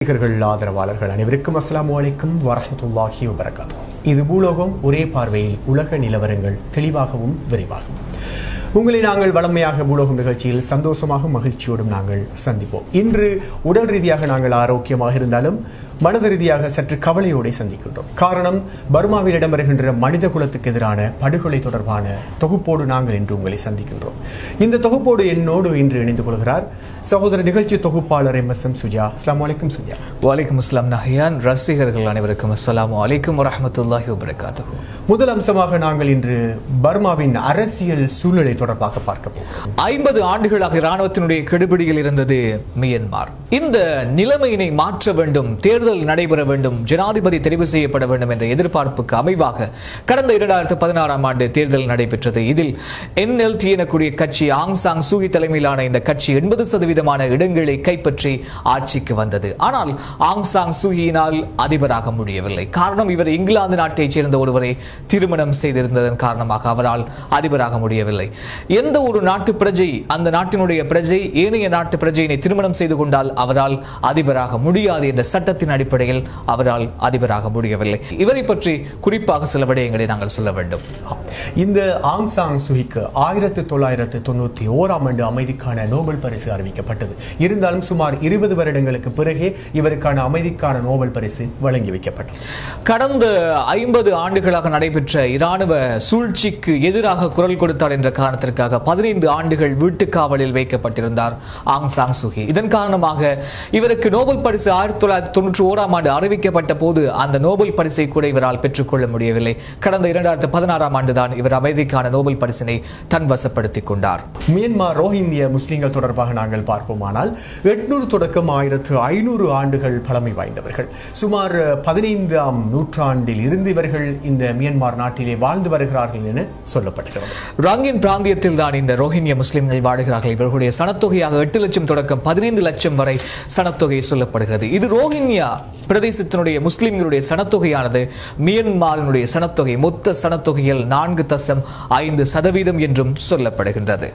ஆதரவாளர்கள் அனைவருக்கும் அஸ்ஸலாமு அலைக்கும் வரஹ்மத்துல்லாஹி வபரகாத்துஹு. இது பூலோகம் ஒரே பார்வையில் உலக நிலவரங்கள் தெளிவாகவும் விரைவாகவும். உங்களை நாங்கள் வளமையாக பூலோகம் நிகழ்ச்சியில் சந்தோஷமாக மகிழ்ச்சியோடும் நாங்கள் சந்திப்போம். இன்று உடல் ரீதியாக நாங்கள் ஆரோக்கியமாக இருந்தாலும் மனது ரீதியாக சற்று கவலையோடு சந்திக்கின்றோம். காரணம், பர்மாவில் இடம்பெறுகின்ற மனித குலத்துக்கு எதிரான படுகொலை தொடர்பான தொகுப்போடு நாங்கள் இன்று உங்களை சந்திக்கின்றோம். இந்த தொகுப்போடு என்னோடு இன்று இணைந்து கொள்கிறார் சகோதர நிகழ்ச்சி தொகுப்பாளர் MSM சுஜா. அஸ்ஸலாமு அலைக்கும் சுஜா. வலைக்கும் அஸ்ஸலாம் நஹியான். ரசிகர்கள் அனைவருக்கும் அஸ்ஸலாமு அலைக்கும் வரஹ்மத்துல்லாஹி வபரகாத்துஹு. முதல் அம்சமாக நாங்கள் இன்று பர்மாவின் அரசியல் சூழ்நிலை தொடர்பாக பார்க்க போகிறோம். 50 ஆண்டுகளாக இராணுவத்தினுடைய கெடுபிடியில் இருந்தது மியன்மார். இந்த நிலைமையினை மாற்ற வேண்டும், தேர்தல் நடைபெற வேண்டும், ஜனாதிபதி தெரிவு செய்யப்பட வேண்டும் என்ற எதிர்பார்ப்புக்கு அமைவாக கடந்த 2016ஆம் ஆண்டு தேர்தல் நடைபெற்றது. இதில் NLT எனக்கூடிய கட்சி, ஆங் சாங் சூகி தலைமையிலான இந்த கட்சி 80% இடங்களை கைப்பற்றி ஆட்சிக்கு வந்தது. ஆனால் ஆங் சாங் சூகியினால் அதிபராக முடியவில்லை. காரணம், இவர் இங்கிலாந்து நாட்டைச் சேர்ந்த ஒருவரை திருமணம் செய்திருந்ததன் காரணமாக அவரால் அதிபராக முடியவில்லை. எந்த ஒரு நாட்டு பிரஜை, அந்த நாட்டினுடைய பிரஜை ஏனைய நாட்டு பிரஜையினை திருமணம் செய்து கொண்டால் அவரால் அதிபராக முடியாது என்ற சட்டத்தின் அடிப்படையில் அவரால் அதிபராக முடியவில்லை. இவரை பற்றி குறிப்பாக சில விடயங்களை நாங்கள் சொல்ல வேண்டும். இந்த ஆங் சாங் சூகிக்கு 1991ஆம் ஆண்டு அமைதிக்கான நோபல் பரிசு அறிவிக்கப்பட்டது. இருந்தாலும் சுமார் 20 வருடங்களுக்கு பிறகே இவருக்கான அமைதிக்கான நோபல் பரிசு வழங்கி வைக்கப்பட்டது. கடந்த 50 ஆண்டுகளாக நடைபெற்ற இராணுவ சூழ்ச்சிக்கு எதிராக குரல் கொடுத்தார் என்ற காரணத்திற்காக 15 ஆண்டுகள் வீட்டுக்காவலில் வைக்கப்பட்டிருந்தார் ஆங் சாங் சூகி. இதன் காரணமாக இவருக்கு நோபல் பரிசு 1991ஆம் ஆண்டு அறிவிக்கப்பட்ட போது அந்த நோபல் பரிசை கூட இவரால் பெற்றுக்கொள்ள முடியவில்லை. கடந்த 2016ஆம் ஆண்டு தான் இவர் அமைதிக்கான நோபல் பரிசினை தன்வசப்படுத்திக் கொண்டார். மியன்மார் ரோஹிங்கிய முஸ்லிம்கள் தொடர்பாக நாங்கள் பார்ப்போமானால் 800 தொடக்கம் 1500 ஆண்டுகள் பழமை வாய்ந்தவர்கள். சுமார் 15ஆம் நூற்றாண்டில் இருந்து இவர்கள் இந்த மியன்மார் நாட்டிலே வாழ்ந்து வருகிறார்கள் என சொல்லப்படுகிறது. ரங்கின் பிராந்தியத்தில் தான் இந்த ரோஹிங்கிய முஸ்லிம்கள் வாழுகிறார்கள். இவர்களுடைய சனத்தொகையாக 8 லட்சம் தொடக்கம் 15 லட்சம் வரை சனத்தொகை சொல்லப்படுகிறது. இது ரோஹிங்கியா பிரதேசத்தினுடைய முஸ்லிம்களுடைய சனத்தொகையானது மியன்மாரினுடைய சனத்தொகை மொத்த சனத்தொகையில் 4.5% என்றும் சொல்லப்படுகின்றது.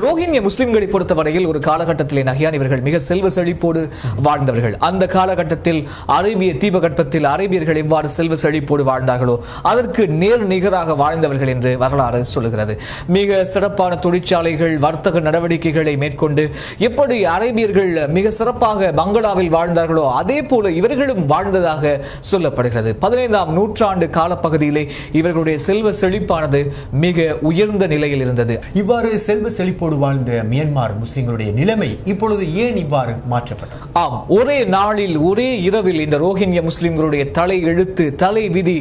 ரோஹிங்கிய முஸ்லிம்களை பொறுத்தவரையில் ஒரு காலகட்டத்திலே நஹியான் இவர்கள் மிக செல்வ செழிப்போடு வாழ்ந்தவர்கள். அந்த காலகட்டத்தில் அரேபிய தீபகற்பத்தில் அரேபியர்கள் எவ்வாறு செல்வ செழிப்போடு வாழ்ந்தார்களோ அதற்கு நேர் நிகராக வாழ்ந்தவர்கள் என்று வரலாறு சொல்லுகிறது. மிக சிறப்பான தொழிற்சாலைகள், வர்த்தக நடவடிக்கைகளை மேற்கொண்டு எப்படி அரேபியர்கள் மிக சிறப்பாக பங்களாவில் வாழ்ந்தார்களோ அதே போல இவர்களும் வாழ்ந்ததாக சொல்லப்படுகிறது. 15ஆம் நூற்றாண்டு காலப்பகுதியிலே இவர்களுடைய செல்வ செழிப்பானது மிக உயர்ந்த நிலையில் இருந்தது. இவ்வாறு செல்வ செழிப்போடு வாழ்ந்த மியன்மார் முஸ்லிம்களுடைய நிலைமை இப்பொழுது ஏன் இவ்வாறு மாற்றப்பட்டது? ஆம், ஒரே நாளில் ஒரே இரவில் இந்த ரோஹிங்கிய முஸ்லிம்களுடைய தலை எழுத்து, தலை விதி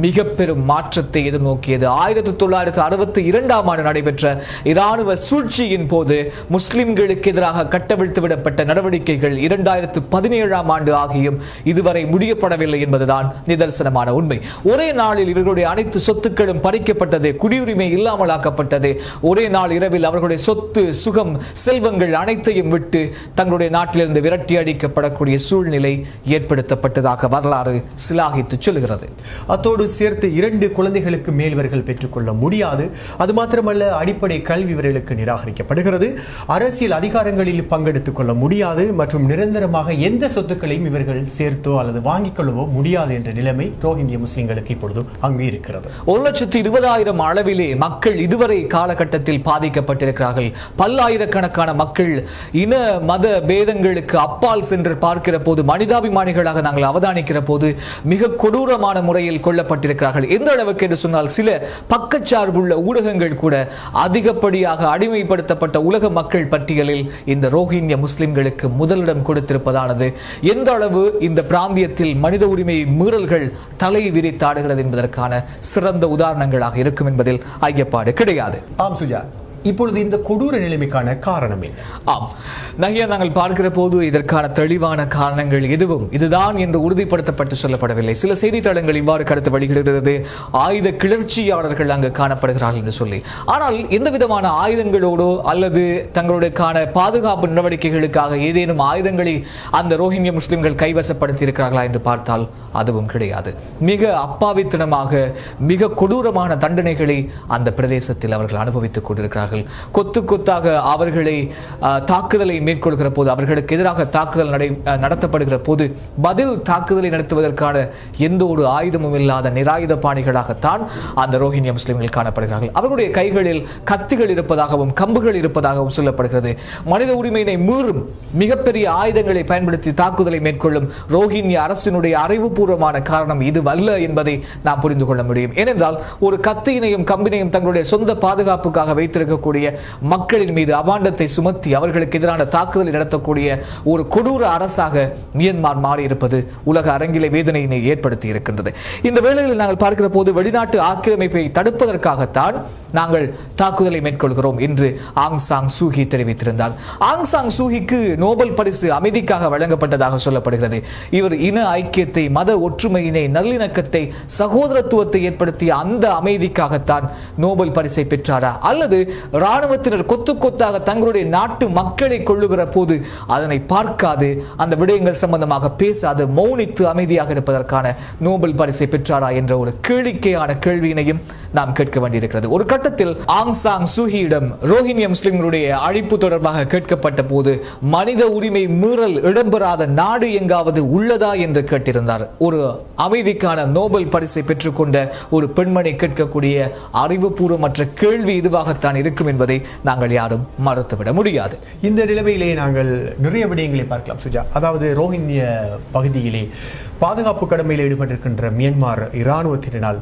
மிக பெரும் மாற்றத்தை எதிர்நோக்கியது. 1962ஆம் ஆண்டு நடைபெற்ற இராணுவ சூழ்ச்சியின் போது முஸ்லிம்களுக்கு எதிராக கட்டவிழ்த்து விடப்பட்ட நடவடிக்கைகள் 2017ஆம் ஆண்டு ஆகியும் இதுவரை முடியப்படவில்லை என்பதுதான் நிதர்சனமான உண்மை. ஒரே நாளில் இவர்களுடைய அனைத்து சொத்துக்களும் பறிக்கப்பட்டது, குடியுரிமை இல்லாமல் ஆக்கப்பட்டது. ஒரே நாள் இரவில் அவர்களுடைய சொத்து, சுகம், செல்வங்கள் அனைத்தையும் விட்டு தங்களுடைய நாட்டிலிருந்து விரட்டி அடிக்கப்படக்கூடிய சூழ்நிலை ஏற்படுத்தப்பட்டதாக வரலாறு சிலாகித்து சொல்கிறது. அத்தோடு சேர்த்து 2 குழந்தைகளுக்கு மேல் இவர்கள் பெற்றுக்கொள்ள முடியாது. அது மாத்திரமல்ல, அடிப்படை கல்வி இவர்களுக்கு நிராகரிக்கப்படுகிறது. அரசியல் அதிகாரங்களில் பங்கெடுத்துக் கொள்ள முடியாது மற்றும் நிரந்தரமாக எந்த சொத்துக்களையும் இவர்கள் சேர்த்தோ அல்லது வாங்கிக் கொள்ளவோ முடியாது என்ற நிலைமை ரோஹிங்கிய முஸ்லிம்களுக்கு இப்பொழுது அங்கு இருக்கிறது. 1,20,000 அளவிலே மக்கள் இதுவரை காலகட்டத்தில் பாதிக்கப்பட்டிருக்கிறார்கள். பல்லாயிரக்கணக்கான மக்கள் இன மத பேதங்களுக்கு அப்பால் சென்று பார்க்கிற போது, மனிதாபிமானிகளாக நாங்கள் அவதானிக்கிற போது மிக கொடூரமான முறையில் கொல்லப்பட்டிருக்கிறார்கள். எந்த அளவுக்கு என்று சொன்னால் சில பக்கச்சார்புள்ள ஊடகங்கள் கூட அதிகப்படியாக அடிமைப்படுத்தப்பட்ட உலக மக்கள் பட்டியலில் இந்த ரோஹிங்கிய முஸ்லிம்களுக்கு முதலிடம் கொடுத்திருப்பதானது எந்த அளவு இந்த பிராந்தியத்தில் மனித உரிமை மீறல்கள் தலை விரித்தாடுகிறது என்பதற்கான சிறந்த உதாரணங்களாக இருக்கும் என்பதில் ஐயப்பாடு கிடையாது. ஆம் சுஜா, இப்பொழுது இந்த கொடூர நிலைமைக்கான காரணம் என்ன? ஆம் நஹியா, நாங்கள் பார்க்கிற போது இதற்கான தெளிவான காரணங்கள் எதுவும் இதுதான் என்று உறுதிப்படுத்தப்பட்டு சொல்லப்படவில்லை. சில செய்தித்தளங்கள் இவ்வாறு கருத்து வெளியிடுகிறது, ஆயுத கிளர்ச்சியாளர்கள் அங்கு காணப்படுகிறார்கள் என்று சொல்லி. ஆனால் எந்த விதமான ஆயுதங்களோடோ அல்லது தங்களுடைய பாதுகாப்பு நடவடிக்கைகளுக்காக ஏதேனும் ஆயுதங்களை அந்த ரோஹிங்கிய முஸ்லிம்கள் கைவசப்படுத்தி இருக்கிறார்களா என்று பார்த்தால் அதுவும் கிடையாது. மிக அப்பாவித்தனமாக மிக கொடூரமான தண்டனைகளை அந்த பிரதேசத்தில் அவர்கள் அனுபவித்துக் கொண்டிருக்கிறார்கள். கொண்டிருக்கிறார்கள். கொத்து கொத்தாக அவர்களை தாக்குதலை மேற்கொள்கிற போது, அவர்களுக்கு எதிராக தாக்குதல் நடத்தப்படுகிற போது பதில் தாக்குதலை நடத்துவதற்கான எந்த ஒரு ஆயுதமும் இல்லாத நிராயுத பாணிகளாகத்தான் அந்த ரோஹிங்கியா முஸ்லிம்கள் காணப்படுகிறார்கள். அவர்களுடைய கைகளில் கத்திகள் இருப்பதாகவும் கம்புகள் இருப்பதாகவும் சொல்லப்படுகிறது. மனித உரிமையினை மீறும் மிகப்பெரிய ஆயுதங்களை பயன்படுத்தி தாக்குதலை மேற்கொள்ளும் ரோஹிங்கியா அரசினுடைய அறிவுபூர்வமான காரணம் இதுவல்ல என்பதை நாம் புரிந்து கொள்ள முடியும். ஏனென்றால் ஒரு கத்தியினையும் கம்பினையும் தங்களுடைய சொந்த பாதுகாப்புக்காக வைத்திருக்கக்கூடிய மக்களின் மீது அபாண்டத்தை சுமத்தி அவர்களுக்கு எதிரான தாக்குதலை நடத்தக்கூடிய ஒரு கொடூர அரசாக மியான்மர் மாறியிருப்பது உலக அரங்கிலே வேதனையினை ஏற்படுத்தி இருக்கின்றது. இந்த வேளையில் நாங்கள் பார்க்கிற போது வெளிநாட்டு ஆக்கிரமிப்பை தடுப்பதற்காகத்தான் நாங்கள் தாக்குதலை மேற்கொள்கிறோம் என்று ஆங் சாங் சூகி தெரிவித்திருந்தார். ஆங் சாங் சூகிக்கு நோபல் பரிசு அமைதிக்காக வழங்கப்பட்டதாக சொல்லப்படுகிறது. இவர் இன ஐக்கியத்தை, மத ஒற்றுமையினை, நல்லிணக்கத்தை, சகோதரத்துவத்தை ஏற்படுத்திய அந்த அமைதிக்காகத்தான் நோபல் பரிசை பெற்றாரா, அல்லது ராணுவத்தினர் கொத்து கொத்தாக தங்களுடைய நாட்டு மக்களை கொள்ளுகிற போது அதனை பார்க்காது, அந்த விடயங்கள் சம்பந்தமாக பேசாது, மௌனித்து அமைதியாக இருப்பதற்கான நோபல் பரிசை பெற்றாரா என்ற ஒரு கேளிக்கையான கேள்வியினையும் நாம் கேட்க வேண்டியிருக்கிறது. ஒரு கட்டத்தில் ஆங் சாங் சூகியிடம் ரோஹிங்கியா முஸ்லிம்களுடைய அழைப்பு தொடர்பாக கேட்கப்பட்ட போது மனித உரிமை மீறல் இடம்பெறாத நாடு எங்காவது உள்ளதா என்று கேட்டிருந்தார். ஒரு அமைதிக்கான நோபல் பரிசை பெற்றுக்கொண்ட ஒரு பெண்மணி கேட்கக்கூடிய அறிவுபூர்வமற்ற கேள்வி இதுவாகத்தான் இருக்கும் என்பதை நாங்கள் யாரும் மறுத்துவிட முடியாது. இந்த நிலைமையிலே நாங்கள் நிறைய விடயங்களை பார்க்கலாம் சுஜா. அதாவது ரோஹிங்கியா பகுதியிலே பாதுகாப்பு கடமையில் ஈடுபட்டிருக்கின்ற மியான்மர் இராணுவத்தினால்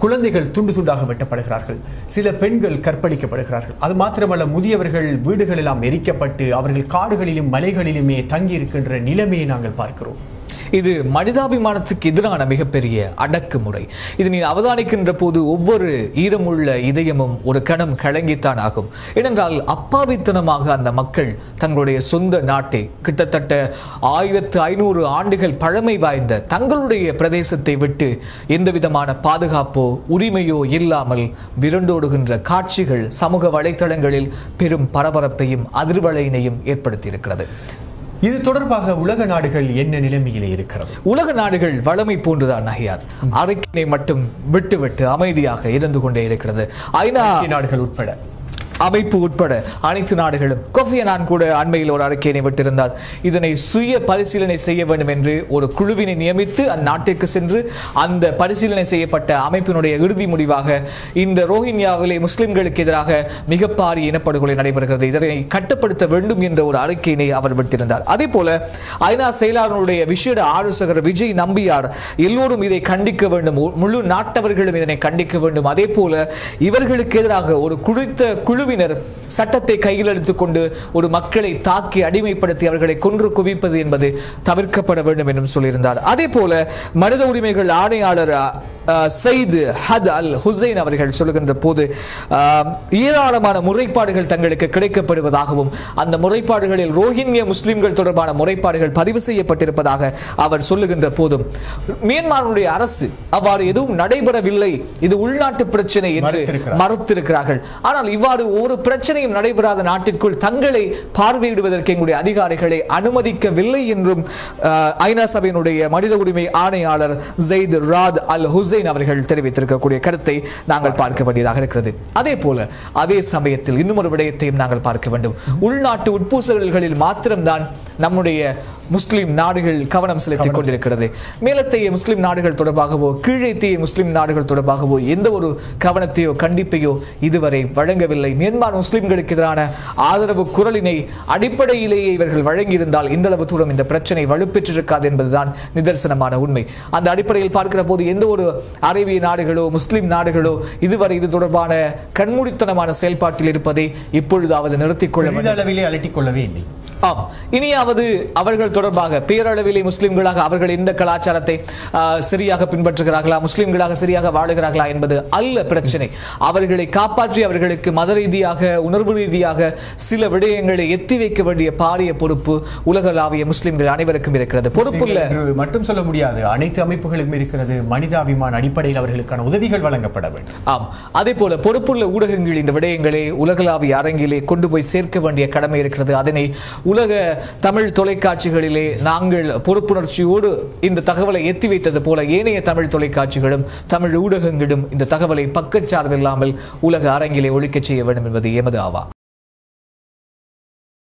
குழந்தைகள் துண்டு துண்டாக வெட்டப்படுகிறார்கள். சில பெண்கள் கற்பழிக்கப்படுகிறார்கள். அது மாத்திரமல்ல, முதியவர்கள் வீடுகள் எல்லாம் எரிக்கப்பட்டு அவர்கள் காடுகளிலும் மலைகளிலுமே தங்கி இருக்கின்ற நிலைமையை நாங்கள் பார்க்கிறோம். இது மனிதாபிமானத்துக்கு எதிரான மிகப்பெரிய அடக்குமுறை. இது நீ அவதானிக்கின்ற போது ஒவ்வொரு ஈரமுள்ள இதயமும் ஒரு கணம் கலங்கித்தான் ஆகும். ஏனென்றால் அப்பாவித்தனமாக அந்த மக்கள் தங்களுடைய சொந்த நாட்டை, கிட்டத்தட்ட 1500 ஆண்டுகள் பழமை வாய்ந்த தங்களுடைய பிரதேசத்தை விட்டு எந்த விதமான பாதுகாப்போ உரிமையோ இல்லாமல் விரண்டோடுகின்ற காட்சிகள் சமூக வலைத்தளங்களில் பெரும் பரபரப்பையும் அதிர்வலையினையும் ஏற்படுத்தியிருக்கிறது. இது தொடர்பாக உலக நாடுகள் என்ன நிலைமையிலே இருக்கிறது? உலக நாடுகள் வளமை போன்றுதான் நகையார், அறிக்கையை மட்டும் விட்டு அமைதியாக இருந்து கொண்டே இருக்கிறது. ஐநா நாடுகள் உட்பட அமைப்பு உட்பட அனைத்து நாடுகளும், கோஃபி அன்னான் கூட அண்மையில் ஒரு அறிக்கையை விட்டிருந்தார். இதனை சுய பரிசீலனை செய்ய வேண்டும் என்று ஒரு குழுவினை நியமித்து அந்நாட்டிற்கு சென்று அந்த பரிசீலனை செய்யப்பட்ட அமைப்பினுடைய இறுதி முடிவாக இந்த ரோஹிங்கியாவிலே முஸ்லிம்களுக்கு எதிராக மிக பாரிய இனப்படுகொலை நடைபெறுகிறது, இதனை கட்டுப்படுத்த வேண்டும் என்ற ஒரு அறிக்கையினை அவர் விட்டிருந்தார். அதே போல ஐநா செயலாளருடைய விசேட ஆலோசகர் விஜய் நம்பியார் எல்லோரும் இதை கண்டிக்க வேண்டும், முழு நாட்டவர்களும் இதனை கண்டிக்க வேண்டும். அதே போல இவர்களுக்கு எதிராக ஒரு குறித்த சட்டத்தை கையில் எடுத்துக் கொண்டு ஒரு மக்களை தாக்கி அடிமைப்படுத்தி அவர்களை கொன்று குவிப்பது என்பது தவிர்க்கப்பட வேண்டும் என்றும் சொல்லியிருந்தார். அதே போல மனித உரிமைகள் ஆணையாளர் சயீத் ஹத் அல் ஹுசைன் அவர்கள் சொல்லுகின்ற போது ஏராளமான முறைப்பாடுகள் தங்களுக்கு கிடைக்கப்படுவதாகவும் அந்த முறைப்பாடுகளில் ரோஹிங்கியா முஸ்லிம்கள் தொடர்பான முறைப்பாடுகள் பதிவு செய்யப்பட்டிருப்பதாக அவர் சொல்லுகின்ற போதும் மியான்மருடைய அரசு அவ்வாறு எதுவும் நடைபெறவில்லை, இது உள்நாட்டு பிரச்சனை என்று மறுத்திருக்கிறார்கள். ஆனால் இவ்வாறு ஒரு பிரச்சனையும் நடைபெறாத நாட்டிற்குள் தங்களை பார்வையிடுவதற்கு எங்களுடைய அதிகாரிகளை அனுமதிக்கவில்லை என்றும் ஐநா சபையினுடைய மனித உரிமை ஆணையாளர் சயீத் ராத் அல் ஹுசைன் அவர்கள் தெரிவித்திருக்கக்கூடிய கருத்தை நாங்கள் பார்க்க வேண்டியதாக இருக்கிறது. அதே போல அதே சமயத்தில் இன்னும் ஒரு விடயத்தையும் நாங்கள் பார்க்க வேண்டும். உள்நாட்டு உட்பூசல்களில் மாத்திரம்தான் நம்முடைய முஸ்லிம் நாடுகள் கவனம் செலுத்திக் கொண்டிருக்கிறது. மேலத்தைய முஸ்லிம் நாடுகள் தொடர்பாகவோ கீழைத்தைய முஸ்லிம் நாடுகள் தொடர்பாகவோ எந்த ஒரு கவனத்தையோ கண்டிப்பையோ இதுவரை வழங்கவில்லை. மியான்மர் முஸ்லிம்களுக்கு எதிரான ஆதரவு குரலினை அடிப்படையிலேயே இவர்கள் வழங்கியிருந்தால் இந்த அளவு தூரம் இந்த பிரச்சனை வலுப்பெற்றிருக்காது என்பதுதான் நிதர்சனமான உண்மை. அந்த அடிப்படையில் பார்க்கிற போது எந்த ஒரு அரேபிய நாடுகளோ முஸ்லிம் நாடுகளோ இதுவரை இது தொடர்பான கண்மூடித்தனமான செயல்பாட்டில் இருப்பதை இப்பொழுதாவது நிறுத்திக் கொள்ளவே இல்லை. ஆம், இனியாவது அவர்கள் தொடர்பாக பேரளவிலே முஸ்லிம்களாக அவர்கள் இந்த கலாச்சாரத்தை சரியாக பின்பற்றுகிறார்களா, முஸ்லிம்களாக சரியாக வாழுகிறார்களா என்பது அல்ல பிரச்சனை. அவர்களை காப்பாற்றி அவர்களுக்கு மத ரீதியாக உணர்வு ரீதியாக சில விடயங்களை எத்தி வைக்க வேண்டிய பாரிய பொறுப்பு உலகளாவிய முஸ்லிம்கள் அனைவருக்கும் இருக்கிறது. பொறுப்புள்ள மட்டும் சொல்ல முடியாது, அனைத்து அமைப்புகளுக்கும் இருக்கிறது. மனிதாபிமான அடிப்படையில் அவர்களுக்கான உதவிகள் வழங்கப்பட வேண்டும். ஆம், அதே போல பொறுப்புள்ள ஊடகங்கள் இந்த விடயங்களை உலகளாவிய அரங்கிலே கொண்டு போய் சேர்க்க வேண்டிய கடமை இருக்கிறது. அதனை உலக தமிழ் தொலைக்காட்சிகளிலே நாங்கள் பொறுப்புணர்ச்சியோடு இந்த தகவலை எத்தி வைத்தது போல ஏனைய தமிழ் தொலைக்காட்சிகளும் தமிழ் ஊடகங்களும் இந்த தகவலை பக்கச்சார்பில்லாமல் உலக அரங்கிலே ஒழிக்கச் செய்ய வேண்டும் என்பது எமது ஆவா.